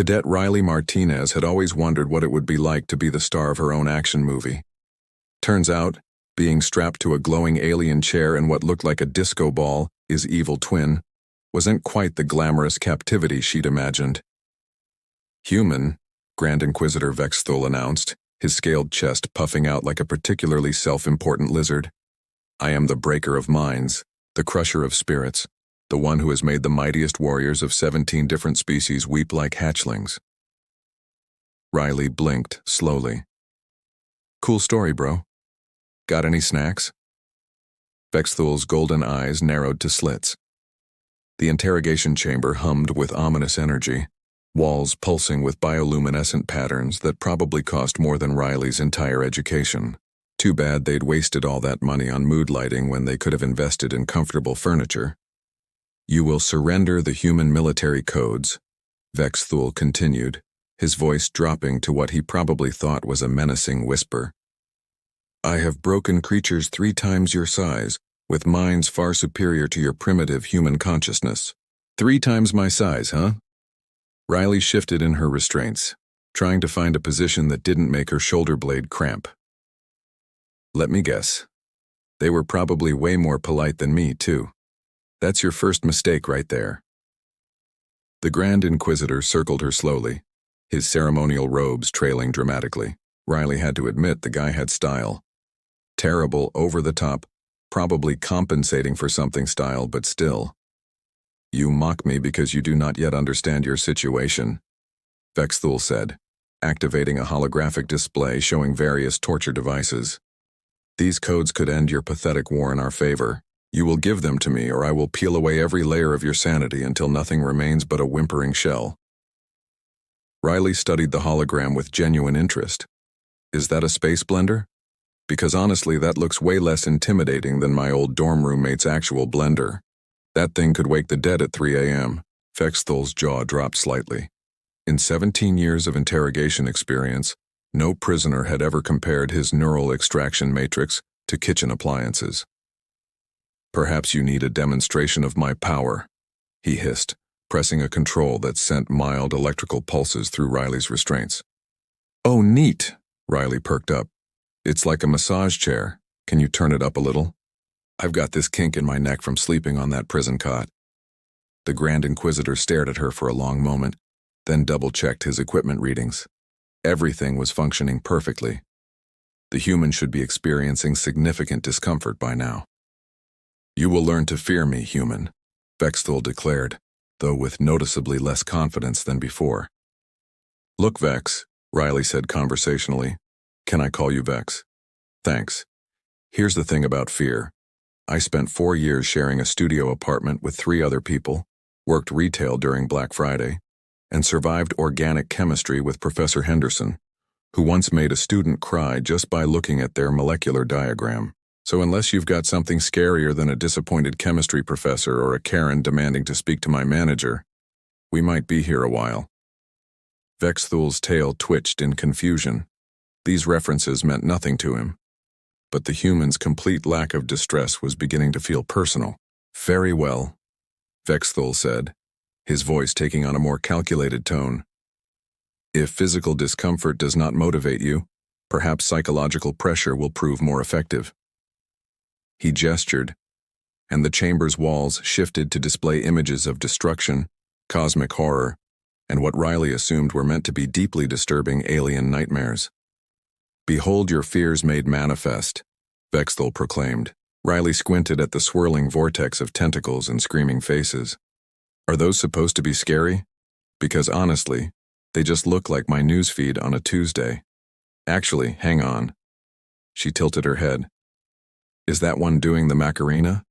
Cadet Riley Martinez had always wondered what it would be like to be the star of her own action movie. Turns out, being strapped to a glowing alien chair in what looked like a disco ball, his evil twin, wasn't quite the glamorous captivity she'd imagined. "Human," Grand Inquisitor Vexthul announced, his scaled chest puffing out like a particularly self-important lizard. "I am the breaker of minds, the crusher of spirits, the one who has made the mightiest warriors of 17 different species weep like hatchlings." Riley blinked slowly. "Cool story, bro. Got any snacks?" Vexthul's golden eyes narrowed to slits. The interrogation chamber hummed with ominous energy, walls pulsing with bioluminescent patterns that probably cost more than Riley's entire education. Too bad they'd wasted all that money on mood lighting when they could have invested in comfortable furniture. "You will surrender the human military codes," Vexthul continued, his voice dropping to what he probably thought was a menacing whisper. "I have broken creatures 3 times your size, with minds far superior to your primitive human consciousness." 3 times my size, huh? Riley shifted in her restraints, trying to find a position that didn't make her shoulder blade cramp. "Let me guess. They were probably way more polite than me, too. That's your first mistake right there." The Grand Inquisitor circled her slowly, his ceremonial robes trailing dramatically. Riley had to admit the guy had style. Terrible, over-the-top, probably compensating for something style, but still. "You mock me because you do not yet understand your situation," Vexthul said, activating a holographic display showing various torture devices. "These codes could end your pathetic war in our favor. You will give them to me, or I will peel away every layer of your sanity until nothing remains but a whimpering shell." Riley studied the hologram with genuine interest. "Is that a space blender? Because honestly, that looks way less intimidating than my old dorm roommate's actual blender. That thing could wake the dead at 3 a.m. Vexthul's jaw dropped slightly. In 17 years of interrogation experience, no prisoner had ever compared his neural extraction matrix to kitchen appliances. "Perhaps you need a demonstration of my power," he hissed, pressing a control that sent mild electrical pulses through Riley's restraints. "Oh, neat," Riley perked up. "It's like a massage chair. Can you turn it up a little? I've got this kink in my neck from sleeping on that prison cot." The Grand Inquisitor stared at her for a long moment, then double-checked his equipment readings. Everything was functioning perfectly. The human should be experiencing significant discomfort by now. "You will learn to fear me, human," Vexthul declared, though with noticeably less confidence than before. "Look, Vex," Riley said conversationally. "Can I call you Vex?" "Thanks. Here's the thing about fear. I spent 4 years sharing a studio apartment with 3 other people, worked retail during Black Friday, and survived organic chemistry with Professor Henderson, who once made a student cry just by looking at their molecular diagram. So unless you've got something scarier than a disappointed chemistry professor or a Karen demanding to speak to my manager, we might be here a while." Vexthul's tail twitched in confusion. These references meant nothing to him, but the human's complete lack of distress was beginning to feel personal. "Very well," Vexthul said, his voice taking on a more calculated tone. "If physical discomfort does not motivate you, perhaps psychological pressure will prove more effective." He gestured, and the chamber's walls shifted to display images of destruction, cosmic horror, and what Riley assumed were meant to be deeply disturbing alien nightmares. "Behold your fears made manifest," Vexthul proclaimed. Riley squinted at the swirling vortex of tentacles and screaming faces. "Are those supposed to be scary? Because honestly, they just look like my newsfeed on a Tuesday. Actually, hang on." She tilted her head. "Is that one doing the Macarena?"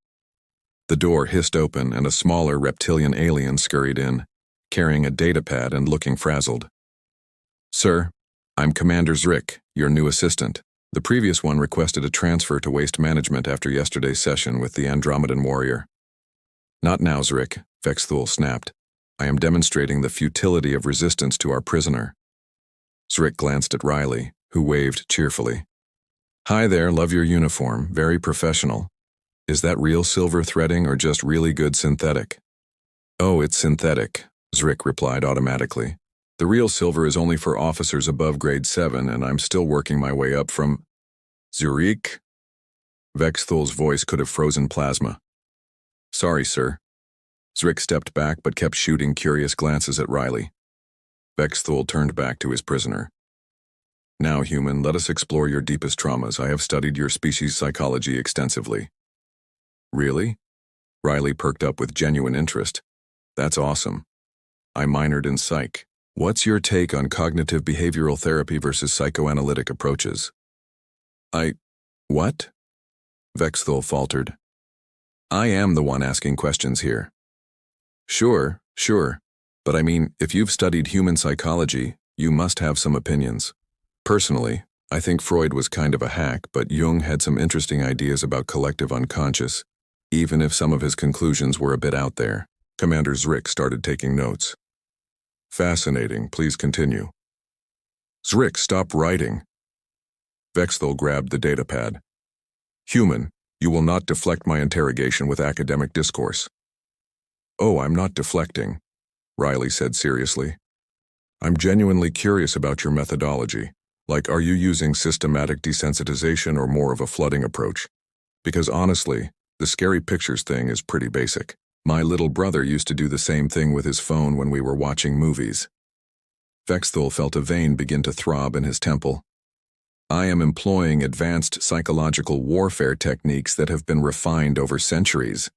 The door hissed open and a smaller reptilian alien scurried in, carrying a datapad and looking frazzled. "Sir, I'm Commander Zrick, your new assistant. The previous one requested a transfer to waste management after yesterday's session with the Andromedan warrior." "Not now, Zrick," Vexthul snapped. "I am demonstrating the futility of resistance to our prisoner." Zrick glanced at Riley, who waved cheerfully. "Hi there, love your uniform, very professional. Is that real silver threading or just really good synthetic?" "Oh, it's synthetic," Zrick replied automatically. The real silver is only for officers above grade 7, and I'm still working my way up from... Zurich? Vexthul's voice could have frozen plasma. Sorry, sir. Zrick stepped back but kept shooting curious glances at Riley. Vexthul turned back to his prisoner. Now, human, let us explore your deepest traumas. I have studied your species' psychology extensively. Really? Riley perked up with genuine interest. That's awesome. I minored in psych. What's your take on cognitive behavioral therapy versus psychoanalytic approaches? What? Vexthul faltered. I am the one asking questions here. Sure. But I mean, if you've studied human psychology, you must have some opinions. Personally, I think Freud was kind of a hack, but Jung had some interesting ideas about collective unconscious, even if some of his conclusions were a bit out there. Commander Zrick started taking notes. Fascinating, please continue. Zrick, stop writing. Vexthul grabbed the datapad. Human, you will not deflect my interrogation with academic discourse. Oh, I'm not deflecting, Riley said seriously. I'm genuinely curious about your methodology. Like, are you using systematic desensitization or more of a flooding approach? Because honestly, the scary pictures thing is pretty basic. My little brother used to do the same thing with his phone when we were watching movies. Vexthul felt a vein begin to throb in his temple. I am employing advanced psychological warfare techniques that have been refined over centuries.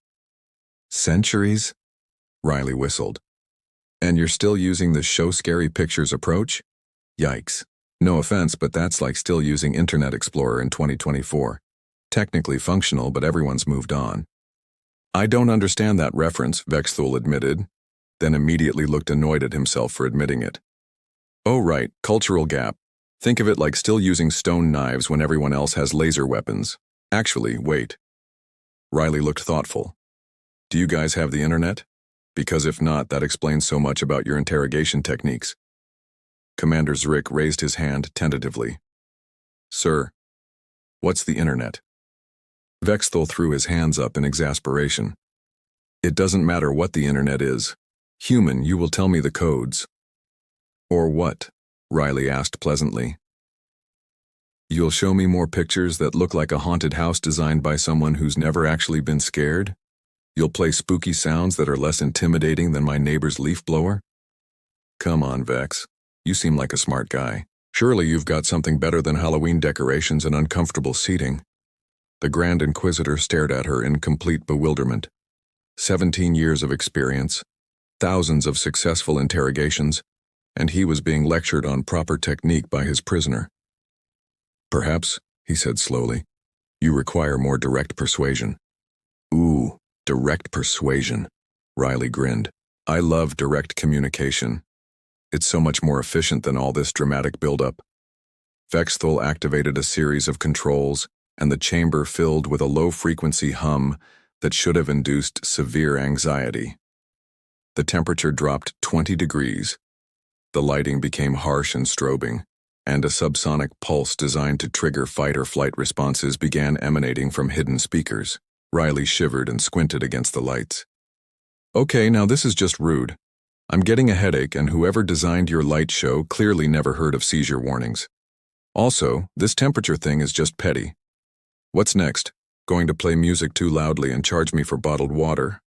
Centuries? Riley whistled. And you're still using the show scary pictures approach? Yikes. No offense, but that's like still using Internet Explorer in 2024. Technically functional, but everyone's moved on. I don't understand that reference, Vexthul admitted, then immediately looked annoyed at himself for admitting it. Oh right, cultural gap. Think of it like still using stone knives when everyone else has laser weapons. Actually, wait. Riley looked thoughtful. Do you guys have the internet? Because if not, that explains so much about your interrogation techniques. Commander Zrick raised his hand tentatively. Sir, what's the internet? Vexthul threw his hands up in exasperation. It doesn't matter what the internet is. Human, you will tell me the codes. Or what? Riley asked pleasantly. You'll show me more pictures that look like a haunted house designed by someone who's never actually been scared? You'll play spooky sounds that are less intimidating than my neighbor's leaf blower? Come on, Vex. You seem like a smart guy. Surely you've got something better than Halloween decorations and uncomfortable seating. The Grand Inquisitor stared at her in complete bewilderment. 17 years of experience, thousands of successful interrogations, and he was being lectured on proper technique by his prisoner. Perhaps, he said slowly, you require more direct persuasion. Ooh, direct persuasion, Riley grinned. I love direct communication. It's so much more efficient than all this dramatic buildup. Vexthul activated a series of controls, and the chamber filled with a low-frequency hum that should have induced severe anxiety. The temperature dropped 20 degrees. The lighting became harsh and strobing, and a subsonic pulse designed to trigger fight-or-flight responses began emanating from hidden speakers. Riley shivered and squinted against the lights. Okay, now this is just rude. I'm getting a headache, and whoever designed your light show clearly never heard of seizure warnings. Also, this temperature thing is just petty. What's next? Going to play music too loudly and charge me for bottled water?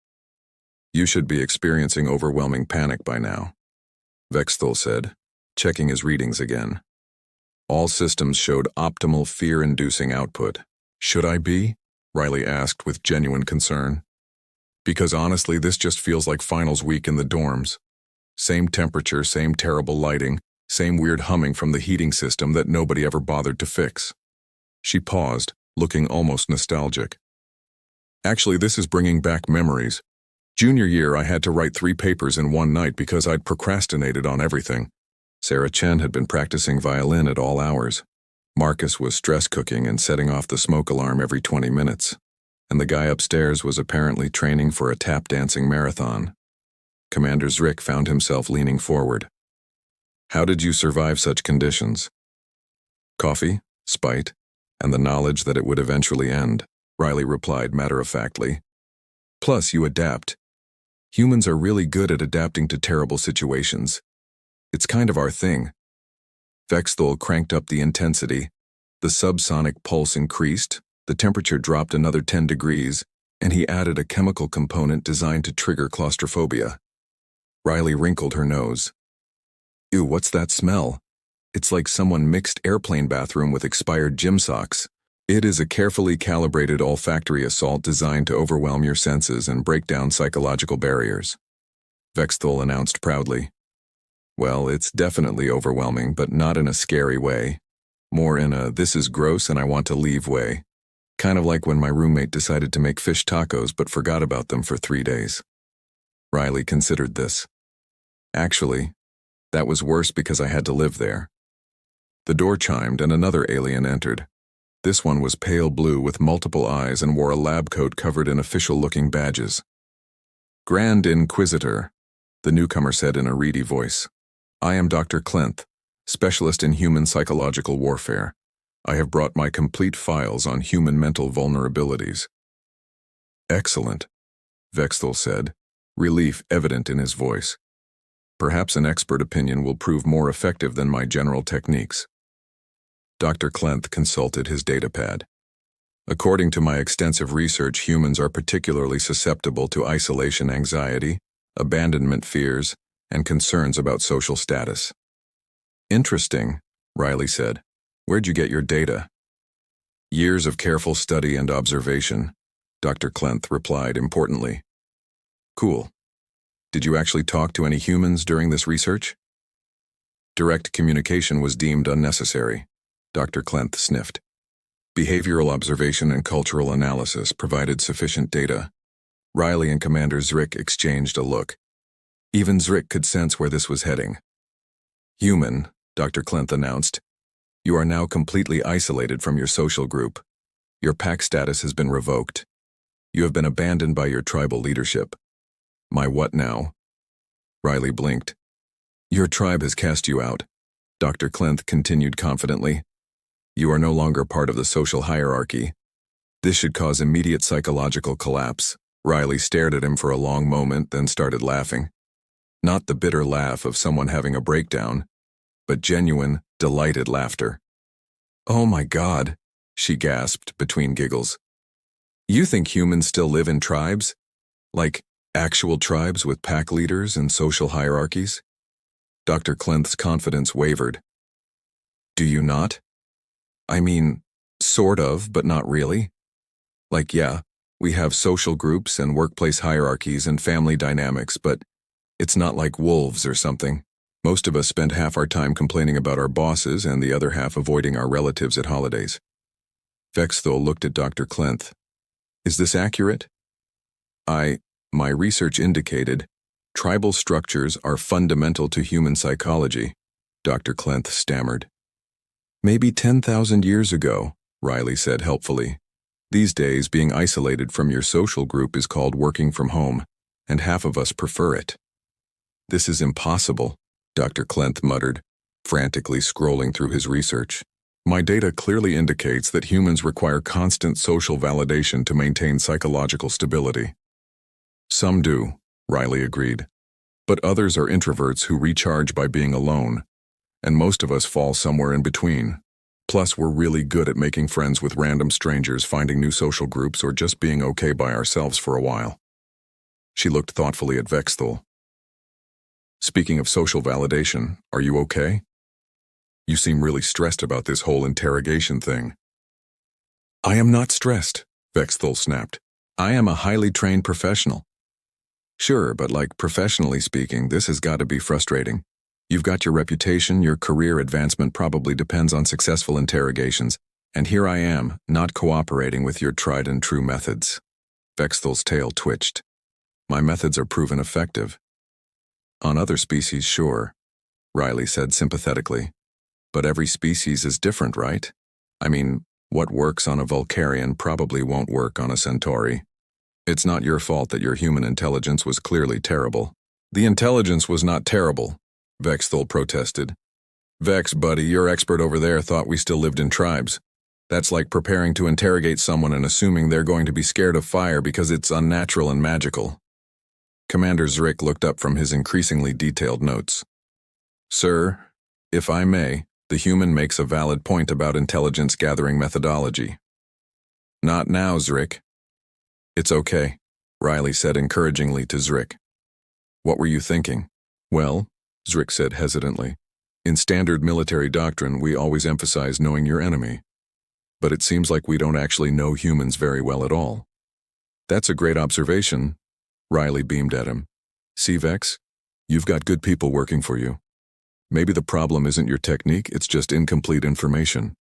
You should be experiencing overwhelming panic by now, Vexthul said, checking his readings again. All systems showed optimal fear-inducing output. Should I be? Riley asked with genuine concern. Because honestly, this just feels like finals week in the dorms. Same temperature, same terrible lighting, same weird humming from the heating system that nobody ever bothered to fix. She paused, looking almost nostalgic. Actually, this is bringing back memories. Junior year, I had to write 3 papers in one night because I'd procrastinated on everything. Sarah Chen had been practicing violin at all hours. Marcus was stress cooking and setting off the smoke alarm every 20 minutes. And the guy upstairs was apparently training for a tap dancing marathon. Commander Zrick found himself leaning forward. How did you survive such conditions? Coffee, spite, and the knowledge that it would eventually end, Riley replied matter-of-factly. Plus, you adapt. Humans are really good at adapting to terrible situations. It's kind of our thing. Vexthul cranked up the intensity. The subsonic pulse increased, the temperature dropped another 10 degrees, and he added a chemical component designed to trigger claustrophobia. Riley wrinkled her nose. Ew, what's that smell? It's like someone mixed airplane bathroom with expired gym socks. It is a carefully calibrated olfactory assault designed to overwhelm your senses and break down psychological barriers. Vexthul announced proudly. Well, it's definitely overwhelming, but not in a scary way. More in a this is gross and I want to leave way. Kind of like when my roommate decided to make fish tacos but forgot about them for 3 days. Riley considered this. Actually, that was worse because I had to live there. The door chimed and another alien entered. This one was pale blue with multiple eyes and wore a lab coat covered in official-looking badges. Grand Inquisitor, the newcomer said in a reedy voice. I am Dr. Clenth, specialist in human psychological warfare. I have brought my complete files on human mental vulnerabilities. Excellent, Vexthul said, relief evident in his voice. Perhaps an expert opinion will prove more effective than my general techniques. Dr. Clenth consulted his datapad. According to my extensive research, humans are particularly susceptible to isolation anxiety, abandonment fears, and concerns about social status. Interesting, Riley said. Where'd you get your data? Years of careful study and observation, Dr. Clenth replied importantly. Cool. Did you actually talk to any humans during this research? Direct communication was deemed unnecessary, Dr. Clenth sniffed. Behavioral observation and cultural analysis provided sufficient data. Riley and Commander Zrick exchanged a look. Even Zrick could sense where this was heading. Human, Dr. Clenth announced. You are now completely isolated from your social group. Your pack status has been revoked. You have been abandoned by your tribal leadership. My what now? Riley blinked. Your tribe has cast you out, Dr. Clenth continued confidently. You are no longer part of the social hierarchy. This should cause immediate psychological collapse. Riley stared at him for a long moment, then started laughing. Not the bitter laugh of someone having a breakdown, but genuine, delighted laughter. Oh my God, she gasped between giggles. You think humans still live in tribes? Like actual tribes with pack leaders and social hierarchies? Dr. Clenth's confidence wavered. Do you not? I mean, sort of, but not really. Like, yeah, we have social groups and workplace hierarchies and family dynamics, but it's not like wolves or something. Most of us spend half our time complaining about our bosses and the other half avoiding our relatives at holidays. Vexthul looked at Dr. Clenth. Is this accurate? My research indicated tribal structures are fundamental to human psychology, Dr. Clenth stammered. Maybe 10,000 years ago, Riley said helpfully. These days, being isolated from your social group is called working from home, and half of us prefer it. This is impossible, Dr. Clenth muttered, frantically scrolling through his research. My data clearly indicates that humans require constant social validation to maintain psychological stability. Some do, Riley agreed. But others are introverts who recharge by being alone, and most of us fall somewhere in between. Plus, we're really good at making friends with random strangers, finding new social groups, or just being okay by ourselves for a while. She looked thoughtfully at Vexthul. Speaking of social validation, are you okay? You seem really stressed about this whole interrogation thing. I am not stressed, Vexthul snapped. I am a highly trained professional. Sure, but like professionally speaking, this has got to be frustrating. You've got your reputation, your career advancement probably depends on successful interrogations, and here I am, not cooperating with your tried and true methods. Vexthul's tail twitched. My methods are proven effective. On other species, sure, Riley said sympathetically. But every species is different, right? I mean, what works on a Vulcarian probably won't work on a Centauri. It's not your fault that your human intelligence was clearly terrible. The intelligence was not terrible, Vexthul protested. Vex, buddy, your expert over there thought we still lived in tribes. That's like preparing to interrogate someone and assuming they're going to be scared of fire because it's unnatural and magical. Commander Zrick looked up from his increasingly detailed notes. Sir, if I may, the human makes a valid point about intelligence gathering methodology. Not now, Zrick. It's okay, Riley said encouragingly to Zrick. What were you thinking? Well, Zrick said hesitantly, in standard military doctrine we always emphasize knowing your enemy. But it seems like we don't actually know humans very well at all. That's a great observation, Riley beamed at him. See, Vex? You've got good people working for you. Maybe the problem isn't your technique, it's just incomplete information.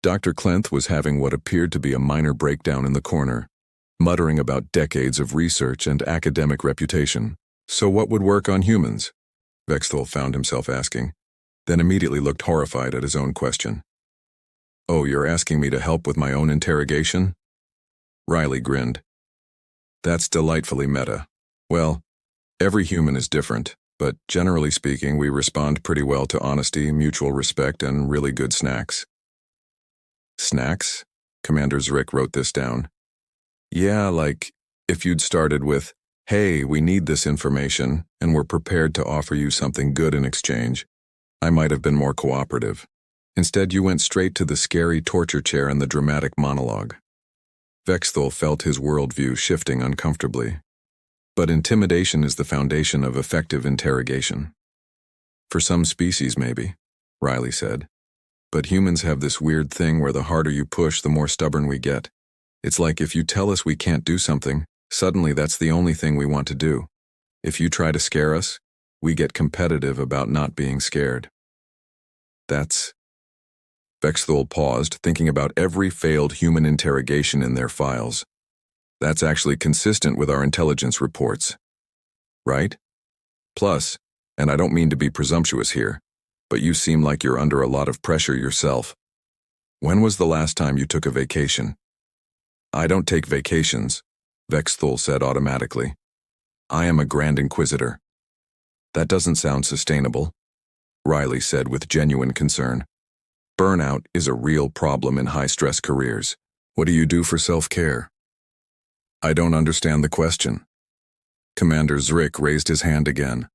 Dr. Clenth was having what appeared to be a minor breakdown in the corner, muttering about decades of research and academic reputation. So what would work on humans? Vexthul found himself asking, then immediately looked horrified at his own question. Oh, you're asking me to help with my own interrogation? Riley grinned. That's delightfully meta. Well, every human is different, but generally speaking, we respond pretty well to honesty, mutual respect, and really good snacks. Snacks? Commander Zrick wrote this down. Yeah, like, if you'd started with, hey, we need this information, and we're prepared to offer you something good in exchange, I might have been more cooperative. Instead, you went straight to the scary torture chair and the dramatic monologue. Vexthul felt his worldview shifting uncomfortably. But intimidation is the foundation of effective interrogation. For some species, maybe, Riley said. But humans have this weird thing where the harder you push, the more stubborn we get. It's like if you tell us we can't do something, suddenly that's the only thing we want to do. If you try to scare us, we get competitive about not being scared. That's... Vexthul paused, thinking about every failed human interrogation in their files. That's actually consistent with our intelligence reports. Right? Plus, and I don't mean to be presumptuous here, but you seem like you're under a lot of pressure yourself. When was the last time you took a vacation? I don't take vacations, Vexthul said automatically. I am a Grand Inquisitor. That doesn't sound sustainable, Riley said with genuine concern. Burnout is a real problem in high-stress careers. What do you do for self-care? I don't understand the question. Commander Zrick raised his hand again.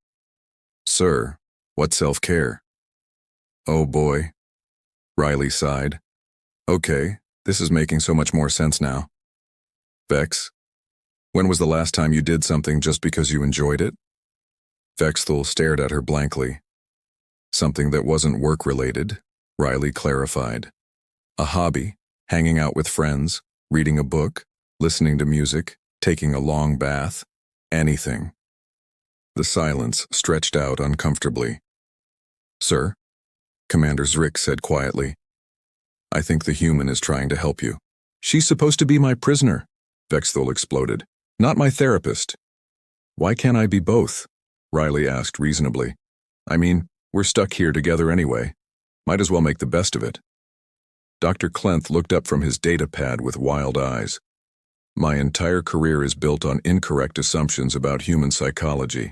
Sir, what self-care? Oh boy. Riley sighed. Okay, this is making so much more sense now. Vex, when was the last time you did something just because you enjoyed it? Vexthul stared at her blankly. Something that wasn't work-related, Riley clarified. A hobby, hanging out with friends, reading a book, listening to music, taking a long bath, anything. The silence stretched out uncomfortably. Sir, Commander Zrick said quietly, I think the human is trying to help you. She's supposed to be my prisoner, Vexthul exploded, not my therapist. Why can't I be both? Riley asked reasonably. I mean, we're stuck here together anyway. Might as well make the best of it. Dr. Clenth looked up from his data pad with wild eyes. My entire career is built on incorrect assumptions about human psychology.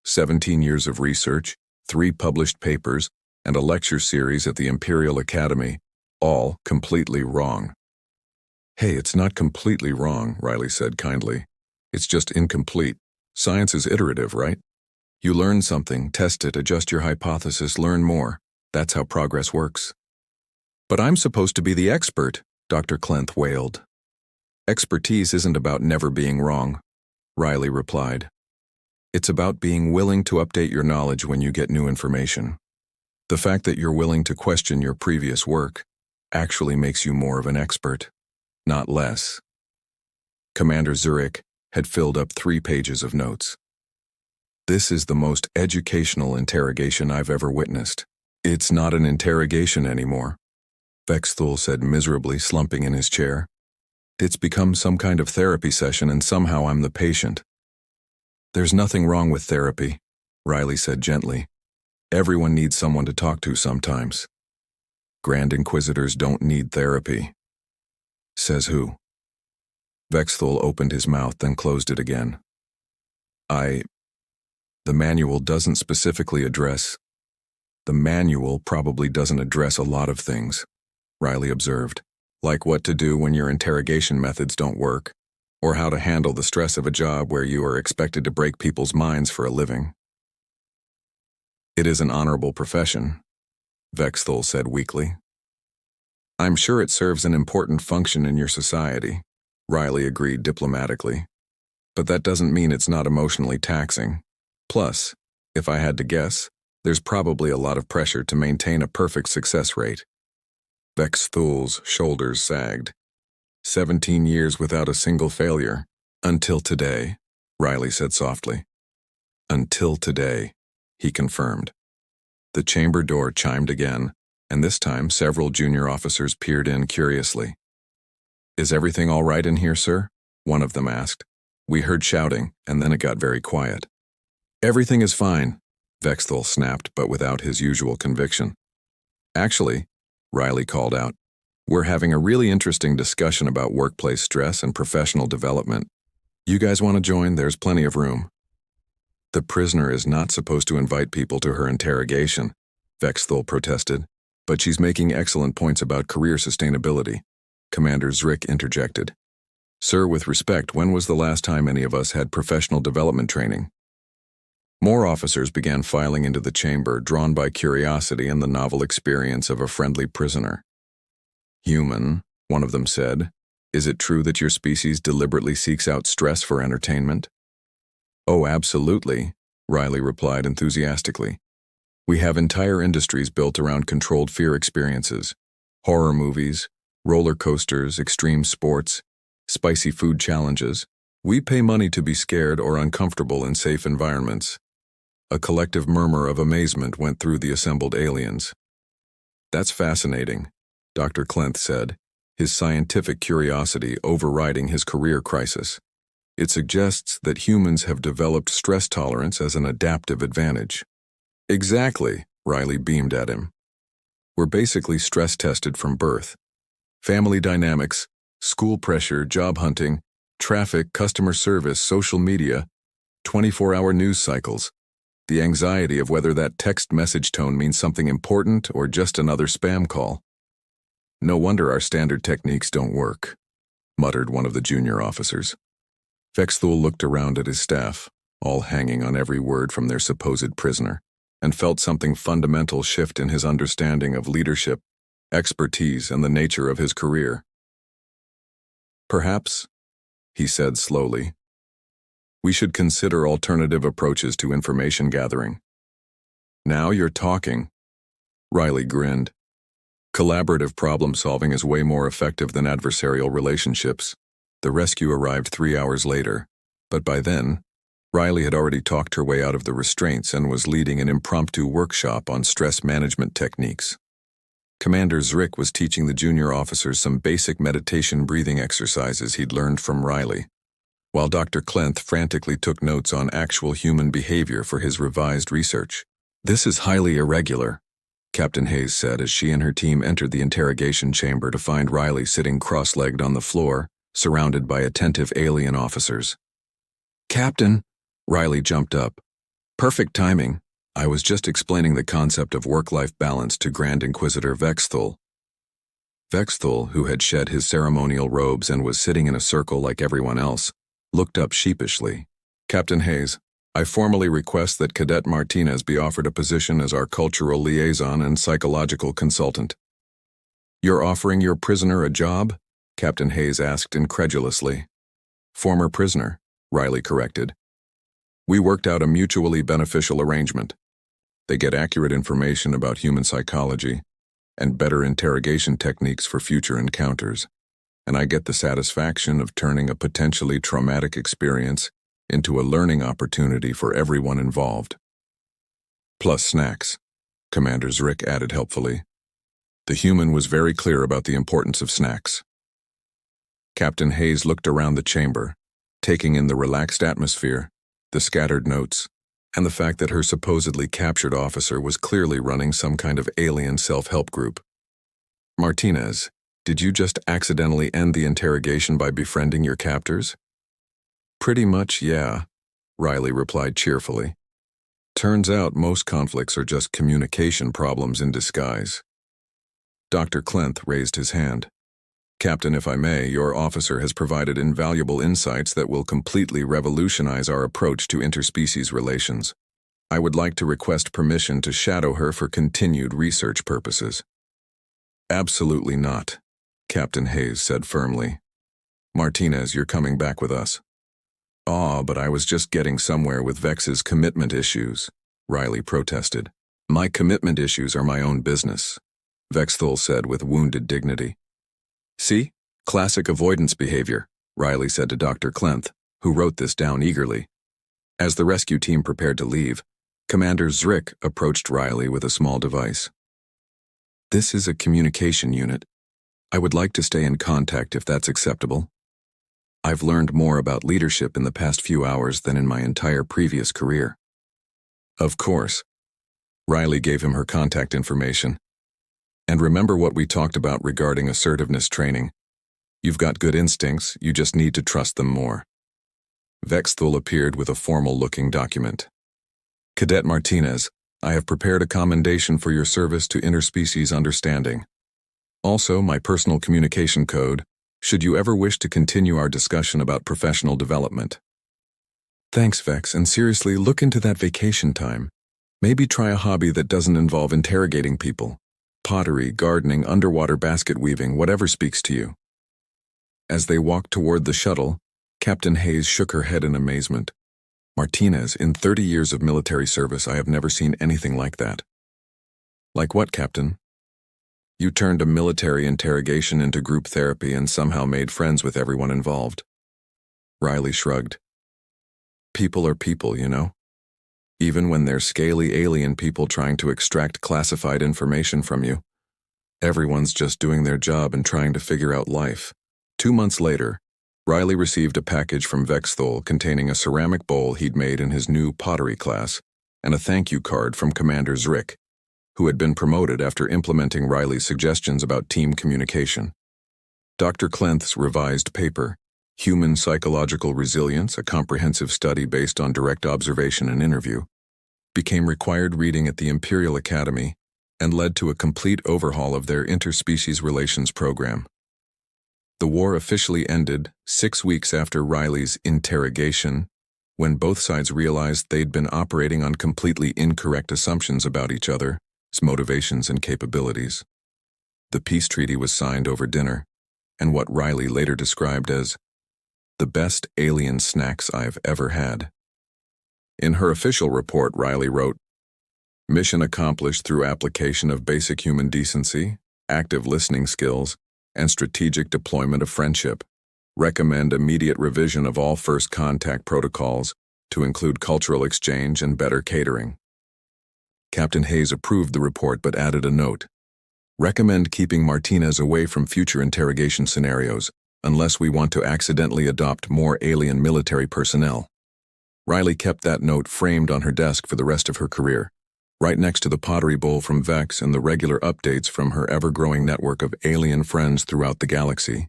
17 years of research, 3 published papers, and a lecture series at the Imperial Academy, all completely wrong. Hey, it's not completely wrong, Riley said kindly. It's just incomplete. Science is iterative, right? You learn something, test it, adjust your hypothesis, learn more. That's how progress works. But I'm supposed to be the expert, Dr. Clenth wailed. Expertise isn't about never being wrong, Riley replied. It's about being willing to update your knowledge when you get new information. The fact that you're willing to question your previous work actually makes you more of an expert, not less. Commander Zurich had filled up 3 pages of notes. This is the most educational interrogation I've ever witnessed. It's not an interrogation anymore, Vexthul said miserably, slumping in his chair. It's become some kind of therapy session and somehow I'm the patient. There's nothing wrong with therapy, Riley said gently. Everyone needs someone to talk to sometimes. Grand Inquisitors don't need therapy. Says who? Vexthul opened his mouth, then closed it again. The manual doesn't specifically address... The manual probably doesn't address a lot of things, Riley observed, like what to do when your interrogation methods don't work, or how to handle the stress of a job where you are expected to break people's minds for a living. It is an honorable profession, Vexthul said weakly. I'm sure it serves an important function in your society, Riley agreed diplomatically. But that doesn't mean it's not emotionally taxing. Plus, if I had to guess, there's probably a lot of pressure to maintain a perfect success rate. Vexthul's shoulders sagged. 17 years without a single failure. Until today, Riley said softly. Until today, he confirmed. The chamber door chimed again, and this time several junior officers peered in curiously. Is everything all right in here, sir? One of them asked. We heard shouting, and then it got very quiet. Everything is fine, Vexthul snapped, but without his usual conviction. Actually, Riley called out, we're having a really interesting discussion about workplace stress and professional development. You guys want to join? There's plenty of room. The prisoner is not supposed to invite people to her interrogation, Vexthul protested, but she's making excellent points about career sustainability. Commander Zrick interjected. Sir, with respect, when was the last time any of us had professional development training? More officers began filing into the chamber, drawn by curiosity and the novel experience of a friendly prisoner. Human, one of them said, is it true that your species deliberately seeks out stress for entertainment? Oh, absolutely, Riley replied enthusiastically. We have entire industries built around controlled fear experiences, horror movies, roller coasters, extreme sports, spicy food challenges. We pay money to be scared or uncomfortable in safe environments. A collective murmur of amazement went through the assembled aliens. That's fascinating, Dr. Clenth said, his scientific curiosity overriding his career crisis. It suggests that humans have developed stress tolerance as an adaptive advantage. Exactly, Riley beamed at him. We're basically stress-tested from birth. Family dynamics, school pressure, job hunting, traffic, customer service, social media, 24-hour news cycles. The anxiety of whether that text message tone means something important or just another spam call. No wonder our standard techniques don't work, muttered one of the junior officers. Vexthul looked around at his staff, all hanging on every word from their supposed prisoner, and felt something fundamental shift in his understanding of leadership, expertise, and the nature of his career. Perhaps, he said slowly, we should consider alternative approaches to information gathering. Now you're talking, Riley grinned. Collaborative problem-solving is way more effective than adversarial relationships. The rescue arrived 3 hours later, but by then, Riley had already talked her way out of the restraints and was leading an impromptu workshop on stress management techniques. Commander Zrick was teaching the junior officers some basic meditation breathing exercises he'd learned from Riley, while Dr. Clenth frantically took notes on actual human behavior for his revised research. This is highly irregular, Captain Hayes said as she and her team entered the interrogation chamber to find Riley sitting cross-legged on the floor, surrounded by attentive alien officers. Captain, Riley jumped up. Perfect timing. I was just explaining the concept of work-life balance to Grand Inquisitor Vexthul. Vexthul, who had shed his ceremonial robes and was sitting in a circle like everyone else, looked up sheepishly. Captain Hayes, I formally request that Cadet Martinez be offered a position as our cultural liaison and psychological consultant. You're offering your prisoner a job? Captain Hayes asked incredulously. Former prisoner, Riley corrected. We worked out a mutually beneficial arrangement. They get accurate information about human psychology and better interrogation techniques for future encounters, and I get the satisfaction of turning a potentially traumatic experience into a learning opportunity for everyone involved. Plus snacks, Commander Zrick added helpfully. The human was very clear about the importance of snacks. Captain Hayes looked around the chamber, taking in the relaxed atmosphere, the scattered notes, and the fact that her supposedly captured officer was clearly running some kind of alien self-help group. Martinez, did you just accidentally end the interrogation by befriending your captors? Pretty much, yeah, Riley replied cheerfully. Turns out most conflicts are just communication problems in disguise. Dr. Clenth raised his hand. Captain, if I may, your officer has provided invaluable insights that will completely revolutionize our approach to interspecies relations. I would like to request permission to shadow her for continued research purposes. Absolutely not, Captain Hayes said firmly. Martinez, you're coming back with us. But I was just getting somewhere with Vex's commitment issues, Riley protested. My commitment issues are my own business, Vexthul said with wounded dignity. See? Classic avoidance behavior, Riley said to Dr. Klenth, who wrote this down eagerly. As the rescue team prepared to leave, Commander Zrick approached Riley with a small device. This is a communication unit. I would like to stay in contact if that's acceptable. I've learned more about leadership in the past few hours than in my entire previous career. Of course. Riley gave him her contact information. And remember what we talked about regarding assertiveness training. You've got good instincts, you just need to trust them more. Vexthul appeared with a formal-looking document. Cadet Martinez, I have prepared a commendation for your service to interspecies understanding. Also, my personal communication code, should you ever wish to continue our discussion about professional development. Thanks, Vex, and seriously, look into that vacation time. Maybe try a hobby that doesn't involve interrogating people. Pottery, gardening, underwater basket weaving, whatever speaks to you. As they walked toward the shuttle, Captain Hayes shook her head in amazement. Martinez, in 30 years of military service, I have never seen anything like that. Like what, Captain? You turned a military interrogation into group therapy and somehow made friends with everyone involved. Riley shrugged. People are people, you know? Even when they're scaly alien people trying to extract classified information from you. Everyone's just doing their job and trying to figure out life. 2 months later, Riley received a package from Vexthul containing a ceramic bowl he'd made in his new pottery class and a thank you card from Commander Zrick, who had been promoted after implementing Riley's suggestions about team communication. Dr. Klenth's revised paper, Human Psychological Resilience, a comprehensive study based on direct observation and interview, became required reading at the Imperial Academy and led to a complete overhaul of their interspecies relations program. The war officially ended 6 weeks after Riley's interrogation, when both sides realized they'd been operating on completely incorrect assumptions about each other's motivations and capabilities. The peace treaty was signed over dinner, and what Riley later described as the best alien snacks I've ever had. In her official report, Riley wrote, "Mission accomplished through application of basic human decency, active listening skills, and strategic deployment of friendship. Recommend immediate revision of all first contact protocols to include cultural exchange and better catering." Captain Hayes approved the report but added a note. Recommend keeping Martinez away from future interrogation scenarios, unless we want to accidentally adopt more alien military personnel. Riley kept that note framed on her desk for the rest of her career, right next to the pottery bowl from Vex and the regular updates from her ever-growing network of alien friends throughout the galaxy.